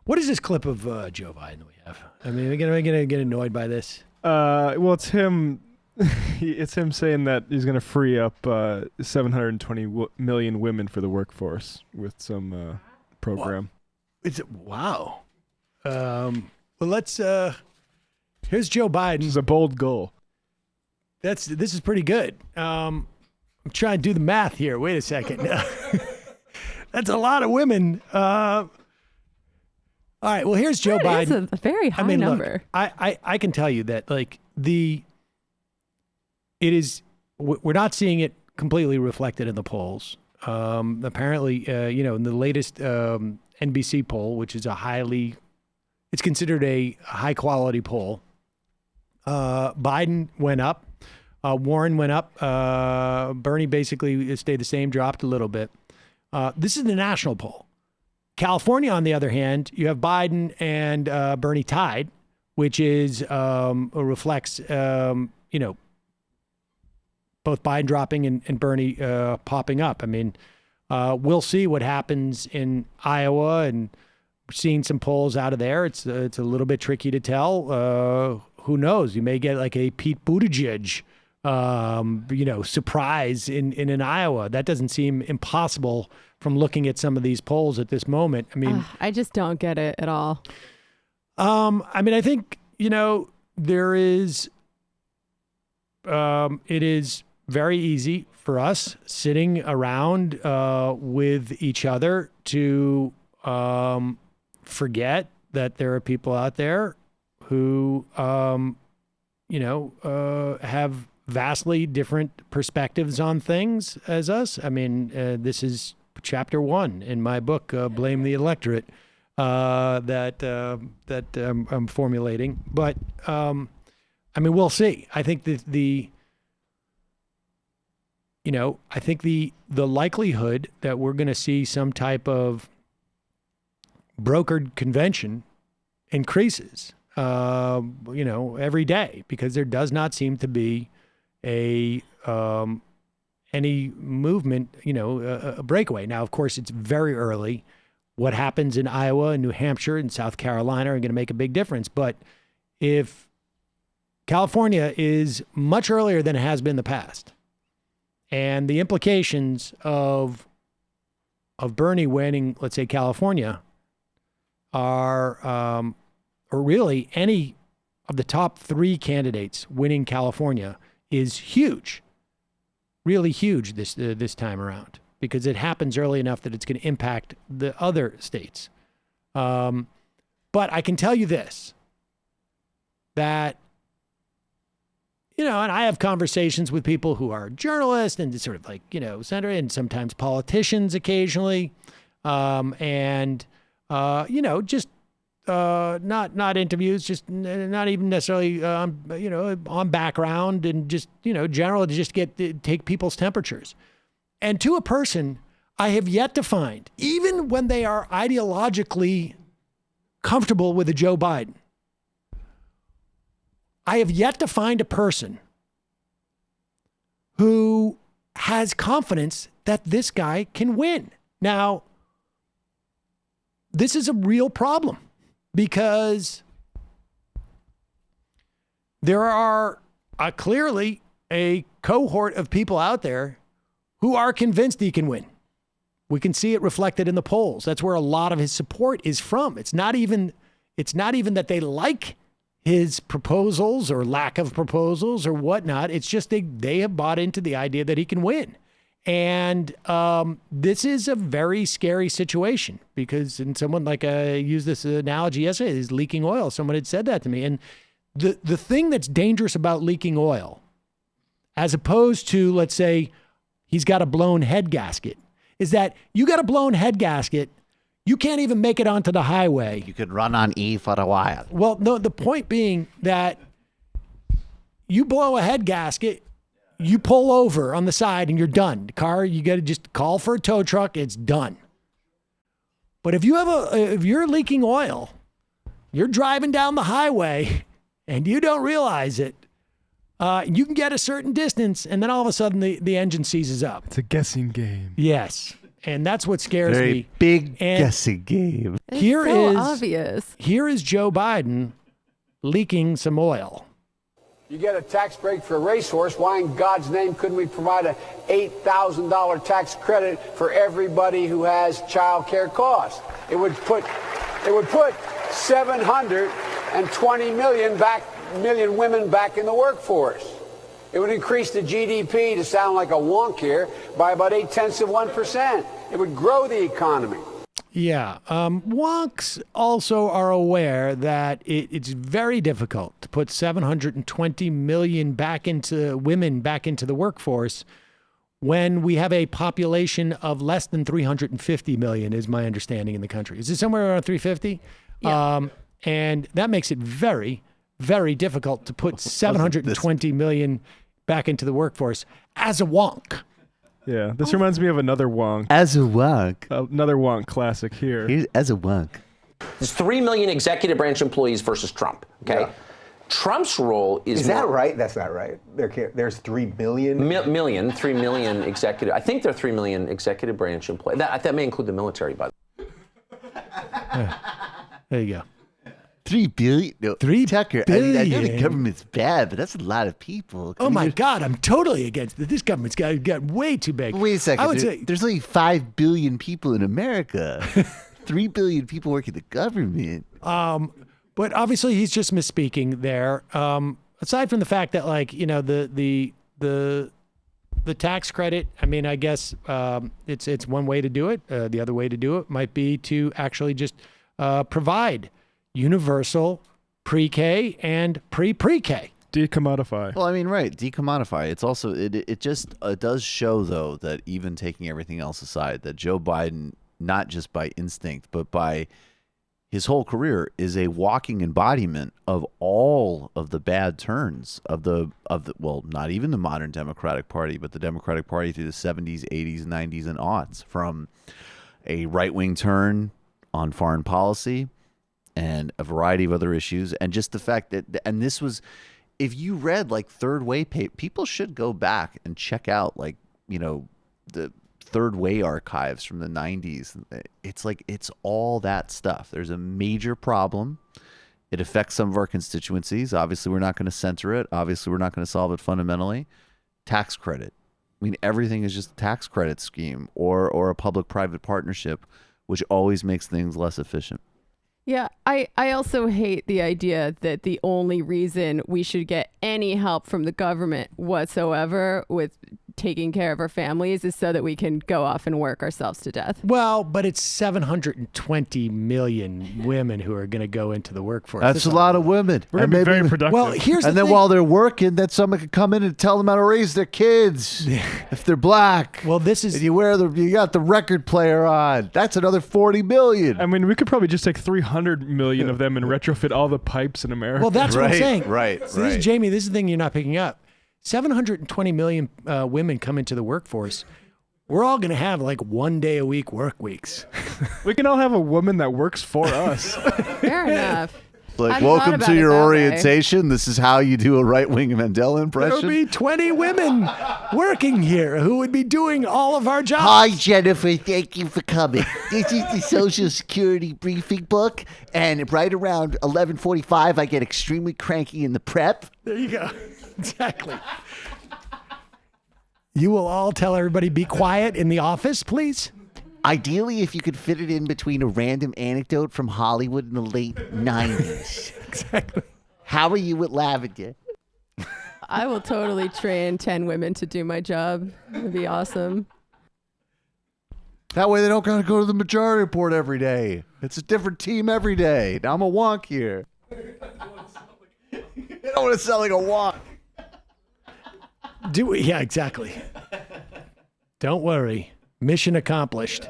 What is this clip of Joe Biden we have? I mean, are we gonna get annoyed by this? Well, it's him. It's him saying that he's going to free up 720 million women for the workforce with some program. Wow. Well, let's. Here's Joe Biden. This is a bold goal. This is pretty good. I'm trying to do the math here. Wait a second. That's a lot of women. All right. Well, here's Joe Biden. It's a very high number. Look, I can tell you that we're not seeing it completely reflected in the polls. Apparently, in the latest NBC poll, which is it's considered a high quality poll. Biden went up. Warren went up. Bernie basically stayed the same, dropped a little bit. This is the national poll. California, on the other hand, you have Biden and Bernie tied, which reflects, both Biden dropping and Bernie popping up. I mean, we'll see what happens in Iowa, and we're seeing some polls out of there. It's a little bit tricky to tell. Who knows? You may get like a Pete Buttigieg, surprise in Iowa. That doesn't seem impossible from looking at some of these polls at this moment. I mean, I just don't get it at all. I think, there is, it is very easy for us sitting around with each other to forget that there are people out there who, have vastly different perspectives on things as us. I mean, this is chapter 1 in my book, Blame the Electorate, that I'm formulating. But, we'll see. I think that the likelihood that we're going to see some type of brokered convention increases, every day, because there does not seem to be any movement, a breakaway. Now, of course, it's very early. What happens in Iowa and New Hampshire and South Carolina are going to make a big difference. But if California is much earlier than it has been in the past, and the implications of Bernie winning, let's say, California are, or really any of the top 3 candidates winning California is huge, really huge this time around, because it happens early enough that it's going to impact the other states. But I can tell you this, that, and I have conversations with people who are journalists and sort of like, senator, and sometimes politicians occasionally, just not interviews, just not even necessarily, on background, and just, general, to just take people's temperatures. And to a person, I have yet to find, even when they are ideologically comfortable with a Joe Biden, I have yet to find a person who has confidence that this guy can win. Now, this is a real problem, because there are clearly a cohort of people out there who are convinced he can win. We can see it reflected in the polls. That's where a lot of his support is from. It's not even that they like his proposals or lack of proposals or whatnot. It's just they have bought into the idea that he can win. And this is a very scary situation, because, and someone, like I used this analogy yesterday, is leaking oil. Someone had said that to me. And the thing that's dangerous about leaking oil, as opposed to, let's say, he's got a blown head gasket, is that you got a blown head gasket, you can't even make it onto the highway. You could run on E for a while. Well, no, the point being that you blow a head gasket, you pull over on the side and you're done. The car, you got to just call for a tow truck. It's done. But if you're leaking oil, you're driving down the highway and you don't realize it, you can get a certain distance and then all of a sudden the engine seizes up. It's a guessing game. Yes. And that's what scares Very me. big And guessing game. It's Here so is- obvious. Here is Joe Biden leaking some oil. You get a tax break for a racehorse. Why in God's name couldn't we provide a $8,000 tax credit for everybody who has child care costs? It would put 720 million women back in the workforce. It would increase the GDP, to sound like a wonk here, by about 0.8%. It would grow the economy. Yeah. Wonks also are aware that it's very difficult to put 720 million women back into the workforce when we have a population of less than 350 million, is my understanding in the country. Is it somewhere around 350? Yeah. And that makes it very, very difficult to put 720 million back into the workforce as a wonk. Yeah, this reminds me of another wonk. As a wonk. Another wonk classic here. As a wonk. It's 3 million executive branch employees versus Trump. Okay. Yeah. Trump's role Is that right? That's not right. There's 3 billion. 3 million executive. I think there are 3 million executive branch employees. That may include the military, by the way. There you go. 3 billion? No, 3 Tucker, I know the billion. government's bad, but that's a lot of people. Oh my God, I'm totally against it. This government's got way too big. Wait a second. I would say There's only 5 billion people in America. 3 billion people work in the government. but obviously he's just misspeaking there. Aside from the fact that, like, you know, the tax credit, I mean, I guess it's one way to do it. The other way to do it might be to actually just provide universal pre-K and pre-K. Decommodify. Well, I mean, right, decommodify. It's also it just does show, though, that even taking everything else aside, that Joe Biden, not just by instinct but by his whole career, is a walking embodiment of all of the bad turns of the well, not even the modern Democratic Party, but the Democratic Party through the 70s, 80s, 90s, and aughts, from a right-wing turn on foreign policy and a variety of other issues, and just the fact that, and this was, if you read like Third Way people should go back and check out, like, you know, the Third Way archives from the 90s. It's like, it's all that stuff. There's a major problem. It affects some of our constituencies. Obviously, we're not going to censor it. Obviously, we're not going to solve it fundamentally. Tax credit. I mean, everything is just a tax credit scheme or a public-private partnership, which always makes things less efficient. Yeah, I also hate the idea that the only reason we should get any help from the government whatsoever with taking care of our families is so that we can go off and work ourselves to death. Well, but it's 720 million women who are going to go into the workforce. That's a lot of women. We're going to be very productive. Well, here's And the then thing. while they're working, then someone could come in and tell them how to raise their kids if they're black. Well, this is And you got the record player on. That's another 40 million. I mean, we could probably just take 300 million of them and retrofit all the pipes in America. well, that's what I'm Right, saying. right, So this is, Jamie, this is the thing you're not picking up. 720 million women come into the workforce. We're all going to have like 1 day a week work weeks. We can all have a woman that works for us. Fair enough. Like, Hadn't thought welcome about to it your that way. orientation. This is how you do a right-wing Mandela There'll impression. be 20 women working here who would be doing all of our jobs. Hi, Jennifer. Thank you for coming. This is the Social Security briefing book, and right around 11:45, I get extremely cranky in the prep. There you go. Exactly. You will all tell everybody, be quiet in the office, please. Ideally, if you could fit it in between a random anecdote from Hollywood in the late 90s. Exactly. How are you at Lavender? I will totally train 10 women to do my job. It'd be awesome. That way they don't got to go to the majority report every day. It's a different team every day. Now I'm a wonk here. I don't want to sound like a wonk. Yeah, exactly. Don't worry. Mission accomplished.